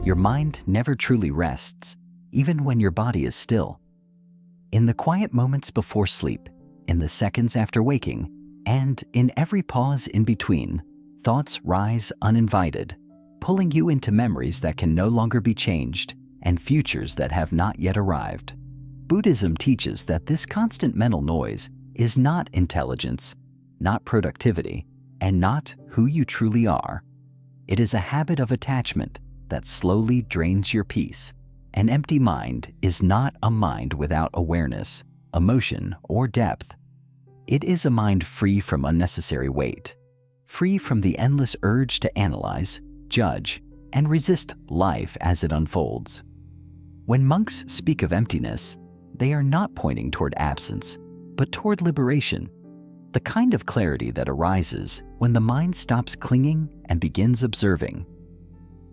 Your mind never truly rests, even when your body is still. In the quiet moments before sleep, in the seconds after waking, and in every pause in between, thoughts rise uninvited, pulling you into memories that can no longer be changed and futures that have not yet arrived. Buddhism teaches that this constant mental noise is not intelligence, not productivity, and not who you truly are. It is a habit of attachment that slowly drains your peace. An empty mind is not a mind without awareness, emotion, or depth. It is a mind free from unnecessary weight, free from the endless urge to analyze, judge, and resist life as it unfolds. When monks speak of emptiness, they are not pointing toward absence, but toward liberation, the kind of clarity that arises when the mind stops clinging and begins observing.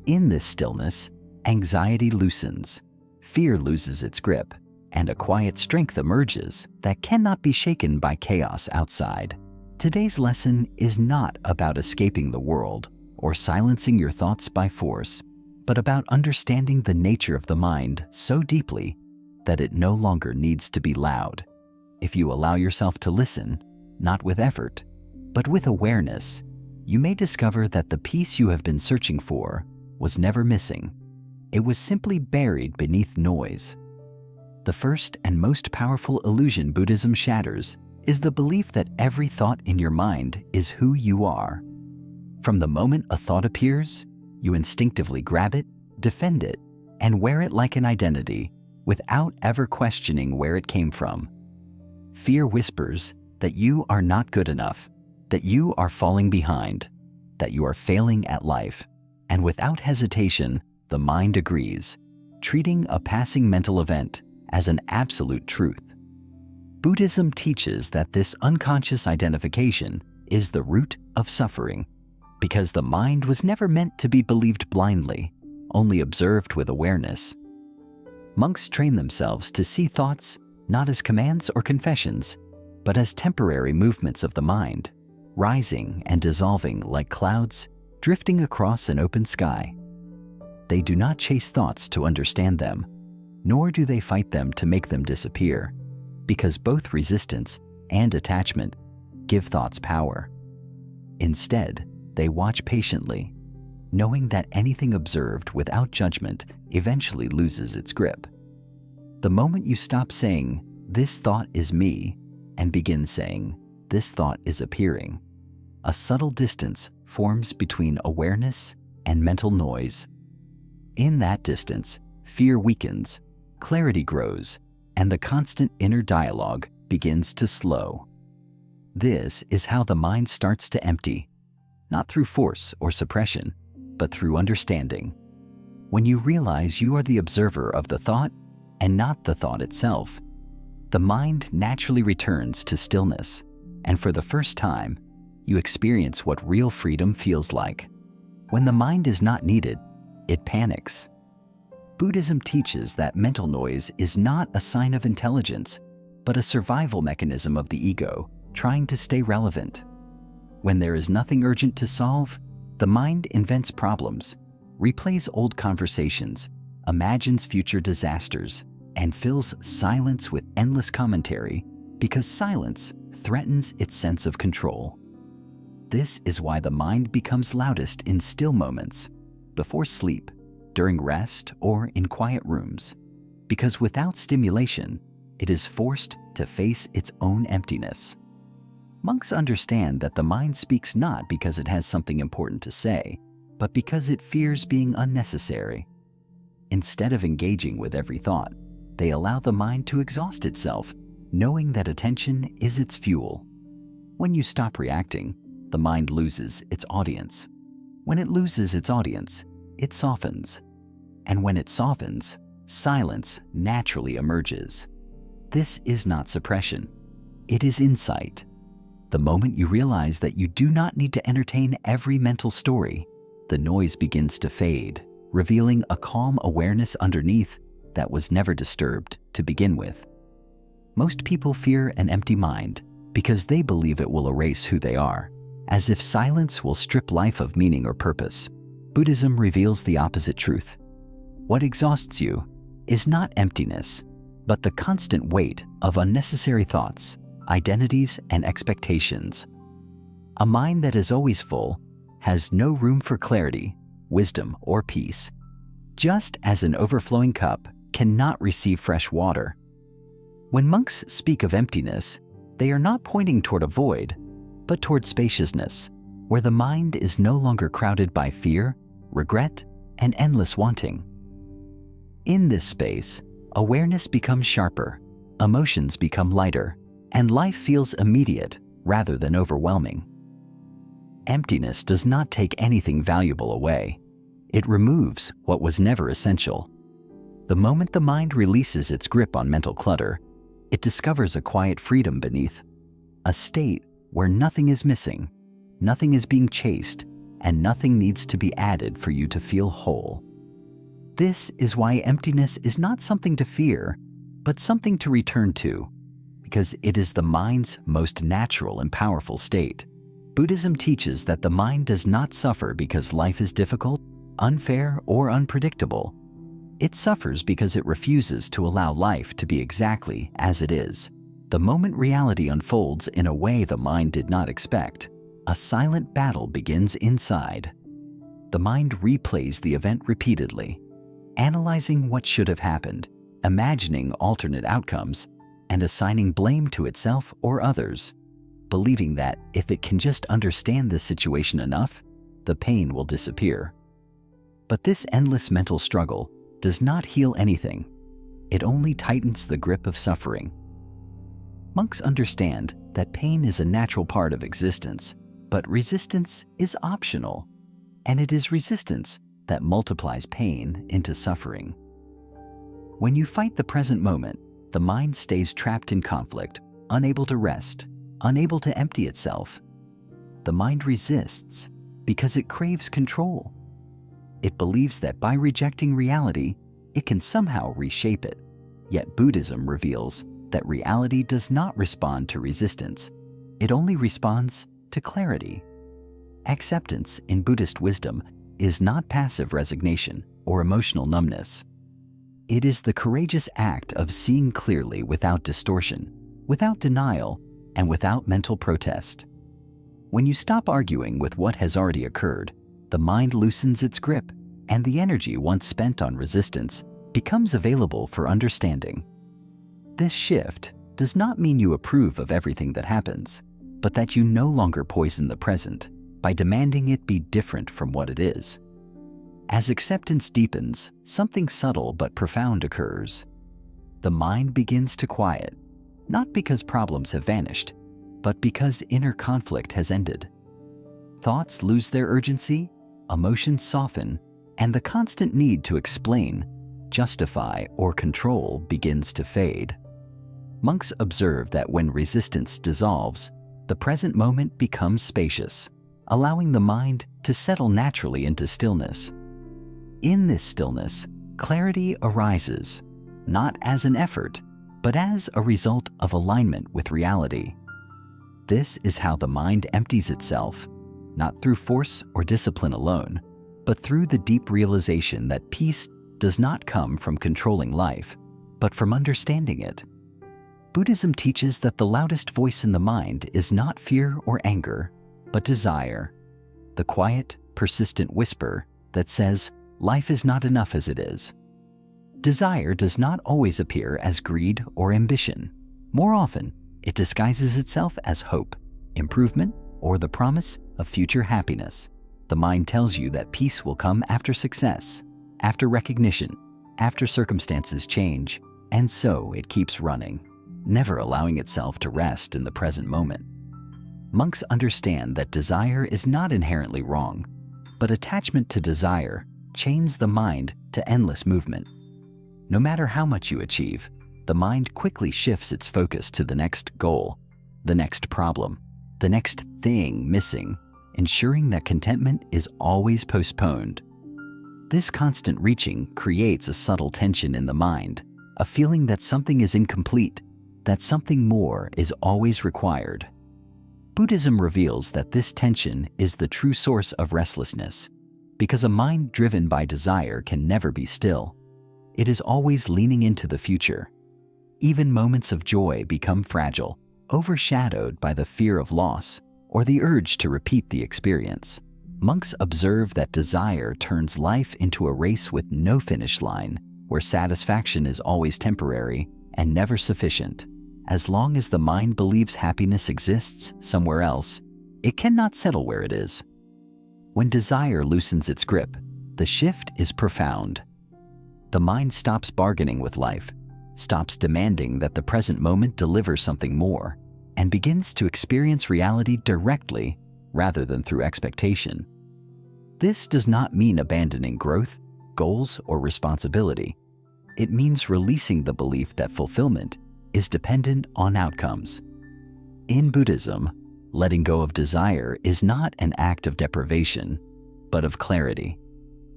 In this stillness, anxiety loosens, fear loses its grip, and a quiet strength emerges that cannot be shaken by chaos outside. Today's lesson is not about escaping the world or silencing your thoughts by force, but about understanding the nature of the mind so deeply that it no longer needs to be loud. If you allow yourself to listen, not with effort, but with awareness, you may discover that the peace you have been searching for was never missing. It was simply buried beneath noise. The first and most powerful illusion Buddhism shatters is the belief that every thought in your mind is who you are. From the moment a thought appears, you instinctively grab it, defend it, and wear it like an identity without ever questioning where it came from. Fear whispers that you are not good enough, that you are falling behind, that you are failing at life, and without hesitation, the mind agrees, treating a passing mental event as an absolute truth. Buddhism teaches that this unconscious identification is the root of suffering, because the mind was never meant to be believed blindly, only observed with awareness. Monks train themselves to see thoughts not as commands or confessions, but as temporary movements of the mind, rising and dissolving like clouds drifting across an open sky. They do not chase thoughts to understand them, nor do they fight them to make them disappear, because both resistance and attachment give thoughts power. Instead, they watch patiently, knowing that anything observed without judgment eventually loses its grip. The moment you stop saying, "This thought is me," and begin saying, "This thought is appearing," a subtle distance forms between awareness and mental noise. In that distance, fear weakens, clarity grows, and the constant inner dialogue begins to slow. This is how the mind starts to empty, not through force or suppression, but through understanding. When you realize you are the observer of the thought and not the thought itself, the mind naturally returns to stillness, and for the first time, you experience what real freedom feels like. When the mind is not needed, it panics. Buddhism teaches that mental noise is not a sign of intelligence, but a survival mechanism of the ego trying to stay relevant. When there is nothing urgent to solve, the mind invents problems, replays old conversations, imagines future disasters, and fills silence with endless commentary because silence threatens its sense of control. This is why the mind becomes loudest in still moments, before sleep, during rest, or in quiet rooms, because without stimulation, it is forced to face its own emptiness. Monks understand that the mind speaks not because it has something important to say, but because it fears being unnecessary. Instead of engaging with every thought, they allow the mind to exhaust itself, knowing that attention is its fuel. When you stop reacting, the mind loses its audience. When it loses its audience, it softens. And when it softens, silence naturally emerges. This is not suppression. It is insight. The moment you realize that you do not need to entertain every mental story, the noise begins to fade, revealing a calm awareness underneath that was never disturbed to begin with. Most people fear an empty mind because they believe it will erase who they are, as if silence will strip life of meaning or purpose. Buddhism reveals the opposite truth. What exhausts you is not emptiness, but the constant weight of unnecessary thoughts, identities, and expectations. A mind that is always full has no room for clarity, wisdom, or peace, just as an overflowing cup cannot receive fresh water. When monks speak of emptiness, they are not pointing toward a void, but toward spaciousness, where the mind is no longer crowded by fear, regret, and endless wanting. In this space, awareness becomes sharper, emotions become lighter, and life feels immediate rather than overwhelming. Emptiness does not take anything valuable away. It removes what was never essential. The moment the mind releases its grip on mental clutter, it discovers a quiet freedom beneath, a state where nothing is missing, nothing is being chased, and nothing needs to be added for you to feel whole. This is why emptiness is not something to fear, but something to return to, because it is the mind's most natural and powerful state. Buddhism teaches that the mind does not suffer because life is difficult, unfair, or unpredictable. It suffers because it refuses to allow life to be exactly as it is. The moment reality unfolds in a way the mind did not expect, a silent battle begins inside. The mind replays the event repeatedly, analyzing what should have happened, imagining alternate outcomes, and assigning blame to itself or others, believing that if it can just understand the situation enough, the pain will disappear. But this endless mental struggle does not heal anything. It only tightens the grip of suffering. Monks understand that pain is a natural part of existence, but resistance is optional, and it is resistance that multiplies pain into suffering. When you fight the present moment, the mind stays trapped in conflict, unable to rest, unable to empty itself. The mind resists because it craves control. It believes that by rejecting reality, it can somehow reshape it. Yet Buddhism reveals that reality does not respond to resistance. It only responds to clarity. Acceptance in Buddhist wisdom is not passive resignation or emotional numbness. It is the courageous act of seeing clearly without distortion, without denial, and without mental protest. When you stop arguing with what has already occurred, the mind loosens its grip, and the energy once spent on resistance becomes available for understanding. This shift does not mean you approve of everything that happens, but that you no longer poison the present by demanding it be different from what it is. As acceptance deepens, something subtle but profound occurs. The mind begins to quiet, not because problems have vanished, but because inner conflict has ended. Thoughts lose their urgency, emotions soften, and the constant need to explain, justify, or control begins to fade. Monks observe that when resistance dissolves, the present moment becomes spacious, allowing the mind to settle naturally into stillness. In this stillness, clarity arises, not as an effort, but as a result of alignment with reality. This is how the mind empties itself, not through force or discipline alone, but through the deep realization that peace does not come from controlling life, but from understanding it. Buddhism teaches that the loudest voice in the mind is not fear or anger, but desire, the quiet, persistent whisper that says, life is not enough as it is. Desire does not always appear as greed or ambition. More often, it disguises itself as hope, improvement, or the promise of future happiness. The mind tells you that peace will come after success, after recognition, after circumstances change, and so it keeps running, never allowing itself to rest in the present moment. Monks understand that desire is not inherently wrong, but attachment to desire chains the mind to endless movement. No matter how much you achieve, the mind quickly shifts its focus to the next goal, the next problem, the next thing missing, ensuring that contentment is always postponed. This constant reaching creates a subtle tension in the mind, a feeling that something is incomplete, that something more is always required. Buddhism reveals that this tension is the true source of restlessness, because a mind driven by desire can never be still. It is always leaning into the future. Even moments of joy become fragile, overshadowed by the fear of loss or the urge to repeat the experience. Monks observe that desire turns life into a race with no finish line, where satisfaction is always temporary and never sufficient. As long as the mind believes happiness exists somewhere else, it cannot settle where it is. When desire loosens its grip, the shift is profound. The mind stops bargaining with life, stops demanding that the present moment deliver something more, and begins to experience reality directly rather than through expectation. This does not mean abandoning growth, goals, or responsibility. It means releasing the belief that fulfillment is dependent on outcomes. In Buddhism, letting go of desire is not an act of deprivation, but of clarity.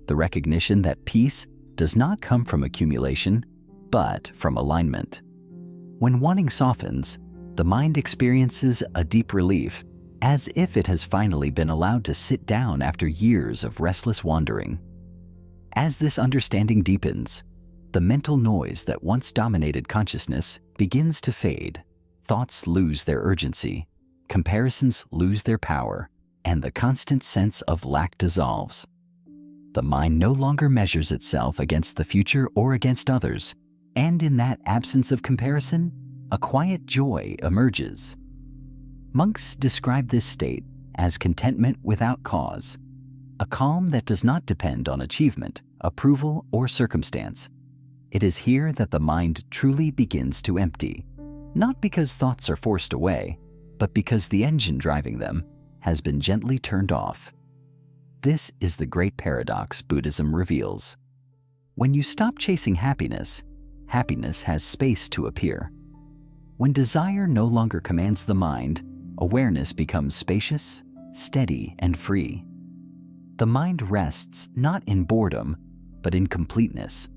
The recognition that peace does not come from accumulation, but from alignment. When wanting softens, the mind experiences a deep relief, as if it has finally been allowed to sit down after years of restless wandering. As this understanding deepens, the mental noise that once dominated consciousness begins to fade. Thoughts lose their urgency, comparisons lose their power, and the constant sense of lack dissolves. The mind no longer measures itself against the future or against others, and in that absence of comparison, a quiet joy emerges. Monks describe this state as contentment without cause, a calm that does not depend on achievement, approval, or circumstance. It is here that the mind truly begins to empty, not because thoughts are forced away, but because the engine driving them has been gently turned off. This is the great paradox Buddhism reveals. When you stop chasing happiness, happiness has space to appear. When desire no longer commands the mind, awareness becomes spacious, steady, and free. The mind rests not in boredom, but in completeness,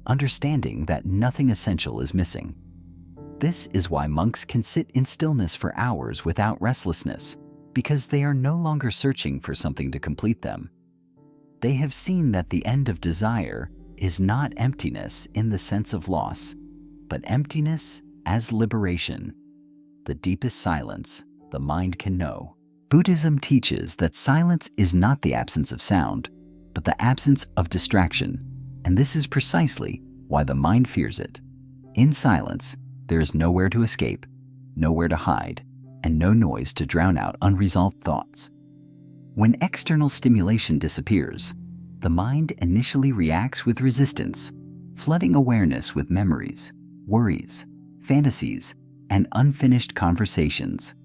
understanding that nothing essential is missing. This is why monks can sit in stillness for hours without restlessness, because they are no longer searching for something to complete them. They have seen that the end of desire is not emptiness in the sense of loss, but emptiness as liberation, the deepest silence the mind can know. Buddhism teaches that silence is not the absence of sound, but the absence of distraction, and this is precisely why the mind fears it. In silence, there is nowhere to escape, nowhere to hide, and no noise to drown out unresolved thoughts. When external stimulation disappears, the mind initially reacts with resistance, flooding awareness with memories, worries, fantasies, and unfinished conversations.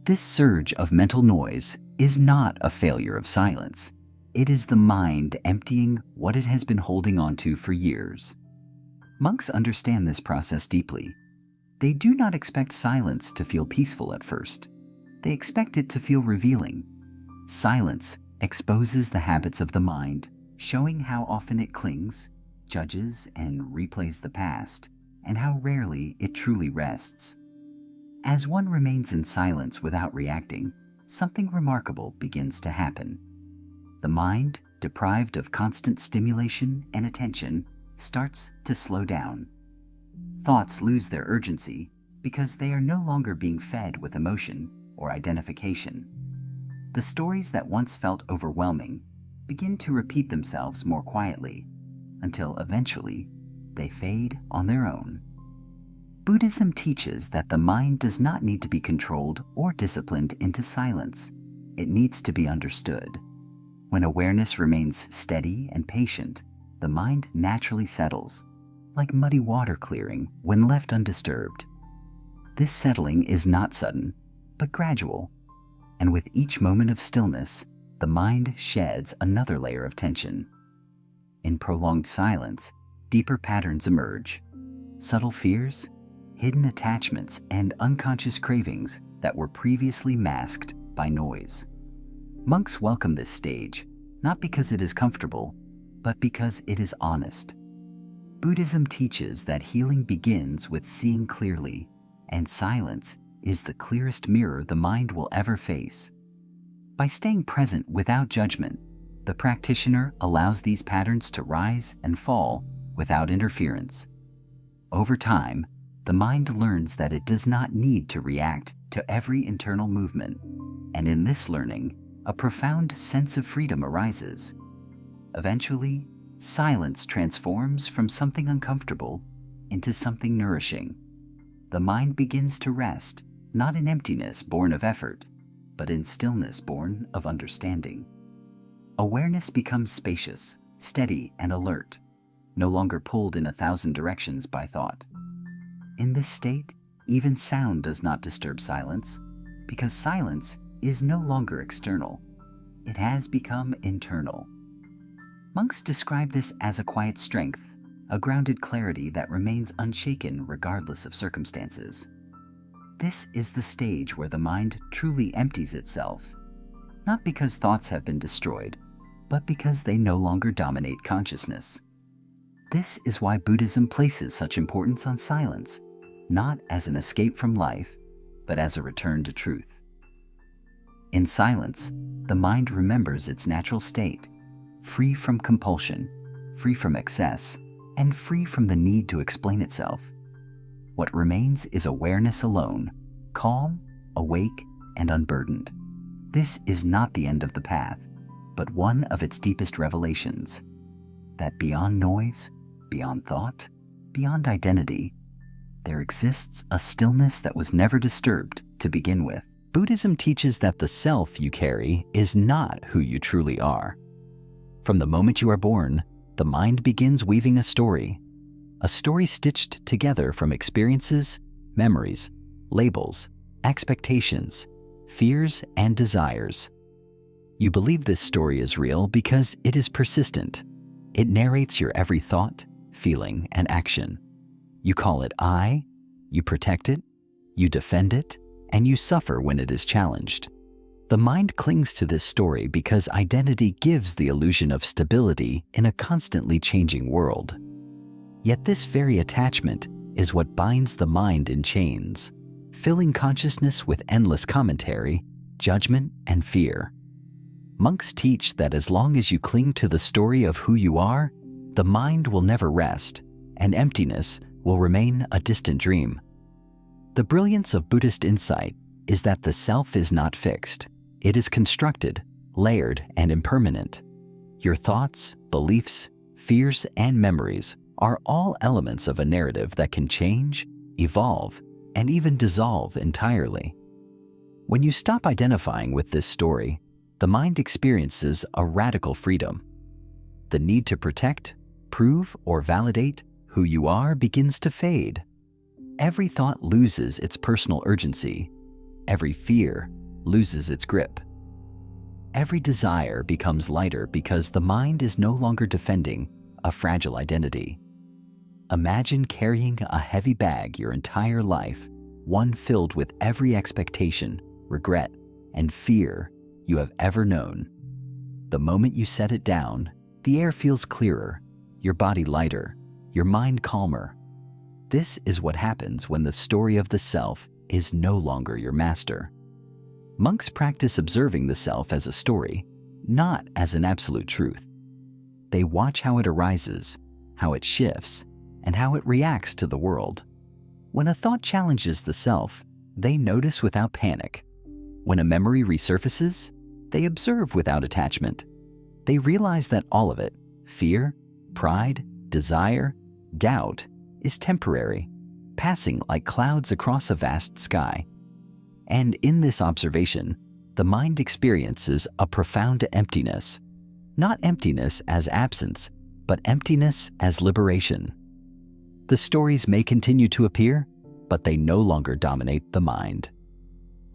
This surge of mental noise is not a failure of silence. It is the mind emptying what it has been holding onto for years. Monks understand this process deeply. They do not expect silence to feel peaceful at first. They expect it to feel revealing. Silence exposes the habits of the mind, showing how often it clings, judges, and replays the past, and how rarely it truly rests. As one remains in silence without reacting, something remarkable begins to happen. The mind, deprived of constant stimulation and attention, starts to slow down. Thoughts lose their urgency because they are no longer being fed with emotion or identification. The stories that once felt overwhelming begin to repeat themselves more quietly, until eventually they fade on their own. Buddhism teaches that the mind does not need to be controlled or disciplined into silence. It needs to be understood. When awareness remains steady and patient, the mind naturally settles, like muddy water clearing when left undisturbed. This settling is not sudden, but gradual, and with each moment of stillness, the mind sheds another layer of tension. In prolonged silence, deeper patterns emerge, subtle fears, hidden attachments, and unconscious cravings that were previously masked by noise. Monks welcome this stage, not because it is comfortable, but because it is honest. Buddhism teaches that healing begins with seeing clearly, and silence is the clearest mirror the mind will ever face. By staying present without judgment, the practitioner allows these patterns to rise and fall without interference. Over time, the mind learns that it does not need to react to every internal movement, and in this learning, a profound sense of freedom arises. Eventually, silence transforms from something uncomfortable into something nourishing. The mind begins to rest, not in emptiness born of effort, but in stillness born of understanding. Awareness becomes spacious, steady, and alert, no longer pulled in 1,000 directions by thought. In this state, even sound does not disturb silence, because silence is no longer external. It has become internal. Monks describe this as a quiet strength, a grounded clarity that remains unshaken regardless of circumstances. This is the stage where the mind truly empties itself, not because thoughts have been destroyed, but because they no longer dominate consciousness. This is why Buddhism places such importance on silence, not as an escape from life, but as a return to truth. In silence, the mind remembers its natural state, free from compulsion, free from excess, and free from the need to explain itself. What remains is awareness alone, calm, awake, and unburdened. This is not the end of the path, but one of its deepest revelations, that beyond noise, beyond thought, beyond identity, there exists a stillness that was never disturbed to begin with. Buddhism teaches that the self you carry is not who you truly are. From the moment you are born, the mind begins weaving a story stitched together from experiences, memories, labels, expectations, fears, and desires. You believe this story is real because it is persistent. It narrates your every thought, feeling, and action. You call it I, you protect it, you defend it, and you suffer when it is challenged. The mind clings to this story because identity gives the illusion of stability in a constantly changing world. Yet this very attachment is what binds the mind in chains, filling consciousness with endless commentary, judgment, and fear. Monks teach that as long as you cling to the story of who you are, the mind will never rest, and emptiness will remain a distant dream. The brilliance of Buddhist insight is that the self is not fixed. It is constructed, layered, and impermanent. Your thoughts, beliefs, fears, and memories are all elements of a narrative that can change, evolve, and even dissolve entirely. When you stop identifying with this story, the mind experiences a radical freedom. The need to protect, prove, or validate who you are begins to fade. Every thought loses its personal urgency. Every fear loses its grip. Every desire becomes lighter because the mind is no longer defending a fragile identity. Imagine carrying a heavy bag your entire life, one filled with every expectation, regret, and fear you have ever known. The moment you set it down, the air feels clearer, your body lighter, your mind calmer. This is what happens when the story of the self is no longer your master. Monks practice observing the self as a story, not as an absolute truth. They watch how it arises, how it shifts, and how it reacts to the world. When a thought challenges the self, they notice without panic. When a memory resurfaces, they observe without attachment. They realize that all of it, fear, pride, desire, doubt, is temporary, passing like clouds across a vast sky. And in this observation, the mind experiences a profound emptiness. Not emptiness as absence, but emptiness as liberation. The stories may continue to appear, but they no longer dominate the mind.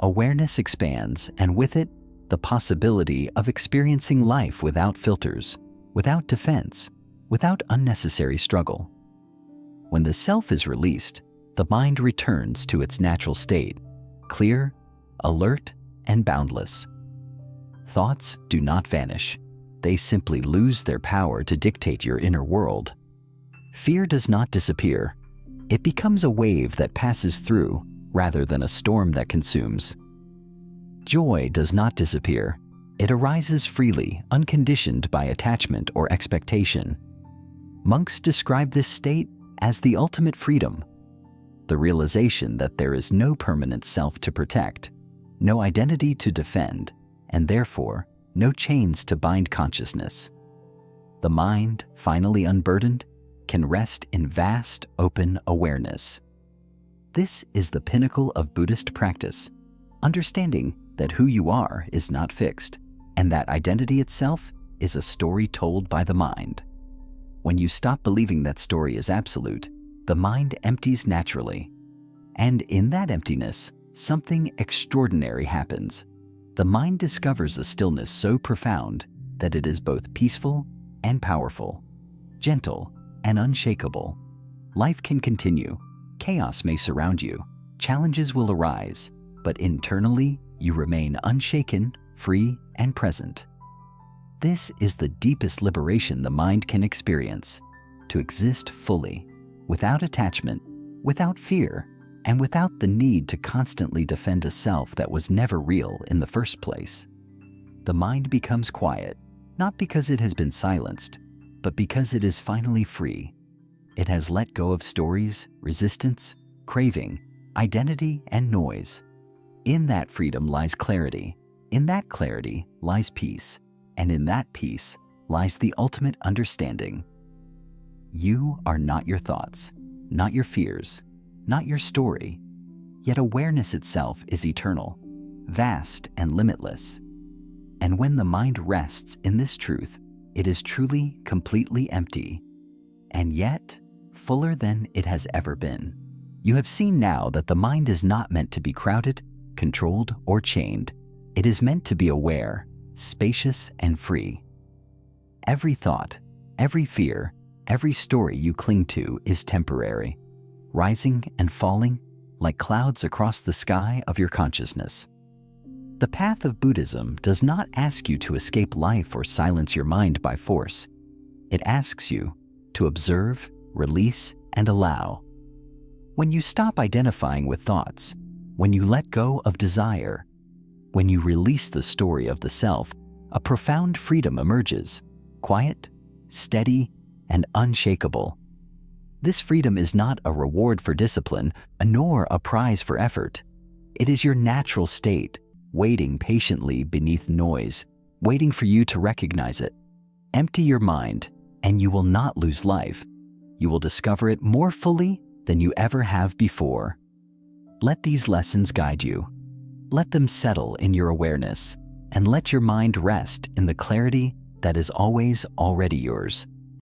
Awareness expands, and with it, the possibility of experiencing life without filters, without defense, without unnecessary struggle. When the self is released, the mind returns to its natural state, clear, alert, and boundless. Thoughts do not vanish. They simply lose their power to dictate your inner world. Fear does not disappear. It becomes a wave that passes through rather than a storm that consumes. Joy does not disappear. It arises freely, unconditioned by attachment or expectation. Monks describe this state as the ultimate freedom, the realization that there is no permanent self to protect, no identity to defend, and therefore no chains to bind consciousness. The mind, finally unburdened, can rest in vast, open awareness. This is the pinnacle of Buddhist practice, understanding that who you are is not fixed, and that identity itself is a story told by the mind. When you stop believing that story is absolute, the mind empties naturally. And in that emptiness, something extraordinary happens. The mind discovers a stillness so profound that it is both peaceful and powerful, gentle and unshakable. Life can continue, chaos may surround you, challenges will arise, but internally you remain unshaken, free, and present. This is the deepest liberation the mind can experience, to exist fully, without attachment, without fear, and without the need to constantly defend a self that was never real in the first place. The mind becomes quiet, not because it has been silenced, but because it is finally free. It has let go of stories, resistance, craving, identity, and noise. In that freedom lies clarity. In that clarity lies peace. And in that peace lies the ultimate understanding. You are not your thoughts, not your fears, not your story. Yet awareness itself is eternal, vast and limitless. And when the mind rests in this truth, it is truly, completely empty, and yet fuller than it has ever been. You have seen now that the mind is not meant to be crowded, controlled, or chained. It is meant to be aware, spacious, and free. Every thought, every fear, every story you cling to is temporary, rising and falling like clouds across the sky of your consciousness. The path of Buddhism does not ask you to escape life or silence your mind by force. It asks you to observe, release, and allow. When you stop identifying with thoughts, when you let go of desire, when you release the story of the self, a profound freedom emerges, quiet, steady, and unshakable. This freedom is not a reward for discipline, nor a prize for effort. It is your natural state, waiting patiently beneath noise, waiting for you to recognize it. Empty your mind, and you will not lose life. You will discover it more fully than you ever have before. Let these lessons guide you. Let them settle in your awareness, and let your mind rest in the clarity that is always already yours.